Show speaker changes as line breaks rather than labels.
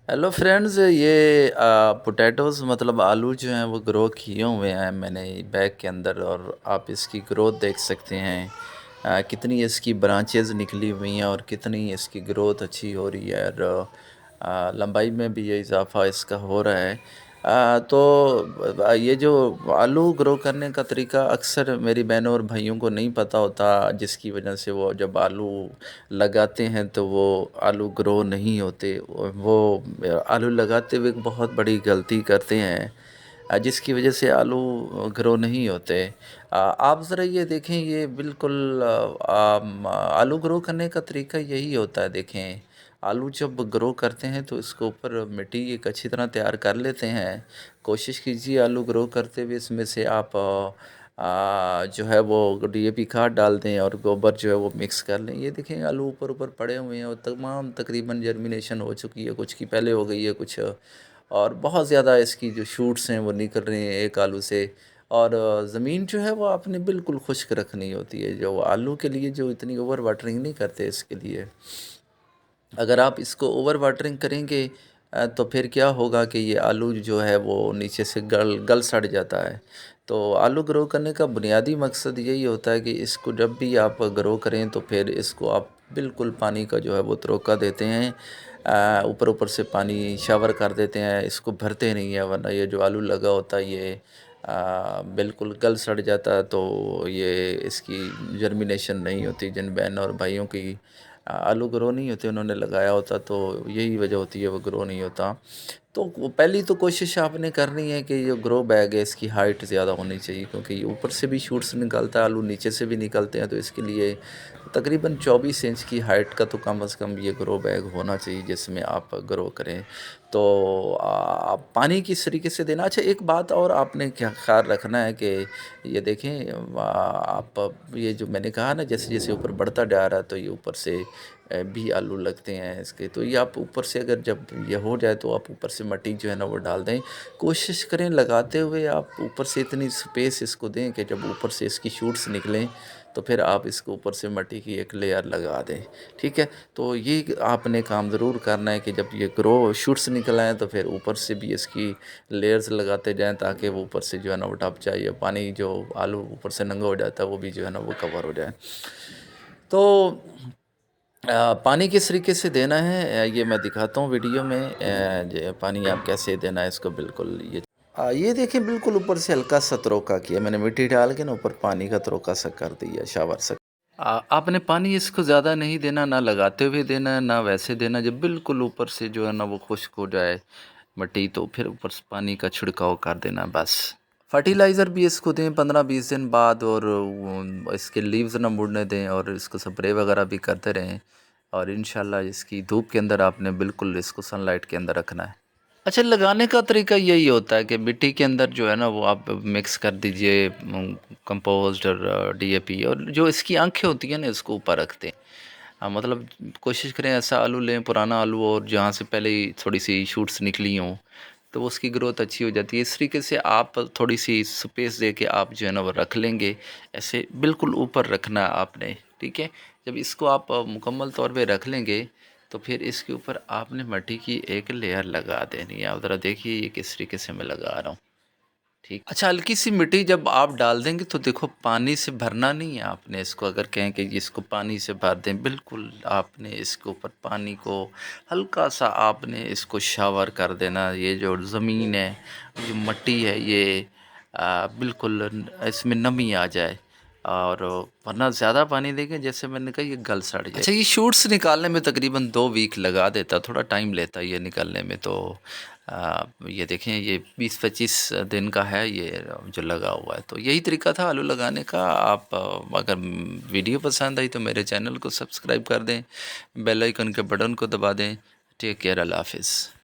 Hello friends, ये potatoes मतलब आलू जो हैं वो ग्रो किए हुए हैं मैंने बैग के अंदर। और आप इसकी ग्रोथ देख सकते हैं, कितनी इसकी ब्रांचेस निकली हुई हैं और कितनी इसकी ग्रोथ अच्छी हो रही है। और लंबाई में भी ये इजाफा इसका हो रहा है। ये जो आलू ग्रो करने का तरीका अक्सर मेरी बहनों और भाइयों को नहीं पता होता, जिसकी वजह से वो जब आलू लगाते हैं तो वो आलू ग्रो नहीं होते। वो आलू लगाते हुए एक बहुत बड़ी गलती करते हैं, जिसकी वजह से आलू ग्रो नहीं होते। आप ज़रा ये देखें, ये बिल्कुल आलू ग्रो करने का तरीका यही होता है। देखें, आलू जब ग्रो करते हैं तो इसके ऊपर मिट्टी एक अच्छी तरह तैयार कर लेते हैं। कोशिश कीजिए आलू ग्रो करते हुए इसमें से आप जो है वो डीएपी खाद डाल दें और गोबर जो है वो मिक्स कर लें। ये देखें, आलू ऊपर ऊपर पड़े हुए हैं और तमाम तकरीबन जर्मिनेशन हो चुकी है, कुछ की पहले हो गई है, कुछ और बहुत ज़्यादा इसकी जो शूट्स हैं वो निकल रही हैं एक आलू से। और ज़मीन जो है वो आपने बिल्कुल खुश्क रखनी होती है, जो आलू के लिए जो इतनी ओवर वाटरिंग नहीं करते इसके लिए। अगर आप इसको ओवर वाटरिंग करेंगे तो फिर क्या होगा कि ये आलू जो है वो नीचे से गल गल सड़ जाता है। तो आलू ग्रो करने का बुनियादी मकसद यही होता है कि इसको जब भी आप ग्रो करें तो फिर इसको आप बिल्कुल पानी का जो है वो तरोका देते हैं। ऊपर ऊपर से पानी शावर कर देते हैं, इसको भरते नहीं है, वरना ये जो आलू लगा होता है ये बिल्कुल गल सड़ जाता है। तो ये इसकी जर्मिनेशन नहीं होती। जिन बहन और भाइयों की आलू ग्रो नहीं होते, उन्होंने लगाया होता, तो यही वजह होती है वो ग्रो नहीं होता। तो पहली तो कोशिश आपने करनी है कि ये ग्रो बैग है इसकी हाइट ज़्यादा होनी चाहिए, क्योंकि ये ऊपर से भी शूट्स निकलता है, आलू नीचे से भी निकलते हैं। तो इसके लिए तकरीबन 24 इंच की हाइट का तो कम से कम ये ग्रो बैग होना चाहिए जिसमें आप ग्रो करें। तो आप पानी किस तरीके से देना। अच्छा, एक बात और आपने क्या ख्याल रखना है कि ये देखें, आप ये जो मैंने कहा ना, जैसे जैसे ऊपर बढ़ता जा रहा है तो ये ऊपर से भी आलू लगते हैं इसके। तो ये आप ऊपर से अगर जब ये हो जाए तो आप ऊपर से मिट्टी जो है ना वो डाल दें। कोशिश करें लगाते हुए आप ऊपर से इतनी स्पेस इसको दें कि जब ऊपर से इसकी शूट्स निकलें तो फिर आप इसको ऊपर से मिट्टी की एक लेयर लगा दें। ठीक है, तो ये आपने काम ज़रूर करना है कि जब ये ग्रो शूट्स निकल आएँ तो फिर ऊपर से भी इसकी लेयर्स लगाते जाएँ, ताकि वो ऊपर से जो है ना वो टप जाए, पानी जो आलू ऊपर से नंगा हो जाता है वो भी जो है ना वो कवर हो जाए। तो पानी किस तरीके से देना है ये मैं दिखाता हूँ वीडियो में। पानी आप कैसे देना है इसको, बिल्कुल ये देखिए, बिल्कुल ऊपर से हल्का सा तरोका किया मैंने, मिट्टी डाल के ना ऊपर पानी का तरोका सा कर दिया, शावर सा। आपने पानी इसको ज़्यादा नहीं देना, ना लगाते हुए देना ना वैसे देना। जब बिल्कुल ऊपर से जो है ना वो खुश्क हो जाए मिट्टी, तो फिर ऊपर से पानी का छिड़काव कर देना बस। फर्टिलाइज़र भी इसको दें 15-20 दिन बाद, और इसके लीव्स ना मुड़ने दें, और इसको स्प्रे वगैरह भी करते रहें। और इंशाल्लाह इसकी धूप के अंदर आपने बिल्कुल इसको सनलाइट के अंदर रखना है। अच्छा, लगाने का तरीका यही होता है कि मिट्टी के अंदर जो है ना वो आप मिक्स कर दीजिए कंपोस्ट और डीएपी, और जो इसकी आंखें होती हैं ना इसको ऊपर रखते हैं। मतलब कोशिश करें ऐसा आलू लें, पुराना आलू, और जहाँ से पहले ही थोड़ी सी शूट्स निकली हों, तो वो उसकी ग्रोथ अच्छी हो जाती है। इस तरीके से आप थोड़ी सी स्पेस दे के आप जो है ना वो रख लेंगे। ऐसे बिल्कुल ऊपर रखना है आपने, ठीक है। जब इसको आप मुकम्मल तौर पे रख लेंगे तो फिर इसके ऊपर आपने मिट्टी की एक लेयर लगा देनी है। आप ज़रा देखिए ये किस तरीके से मैं लगा रहा हूँ, ठीक। अच्छा, हल्की सी मिट्टी जब आप डाल देंगे तो देखो, पानी से भरना नहीं है आपने इसको। अगर कहें कि इसको पानी से भर दें, बिल्कुल आपने इसके ऊपर पानी को हल्का सा आपने इसको शावर कर देना। ये जो ज़मीन है, जो मिट्टी है, ये बिल्कुल इसमें नमी आ जाए। और वरना ज़्यादा पानी देंगे, जैसे मैंने कहा, ये गल सड़ जाए। अच्छा, ये शूट्स निकालने में तकरीबन 2 वीक लगा देता, थोड़ा टाइम लेता है ये निकालने में। तो ये देखें, ये 20-25 दिन का है ये जो लगा हुआ है। तो यही तरीका था आलू लगाने का। आप अगर वीडियो पसंद आई तो मेरे चैनल को सब्सक्राइब कर दें, बेल आइकन के बटन को दबा दें। टेक केयर, अल्लाह हाफिज़।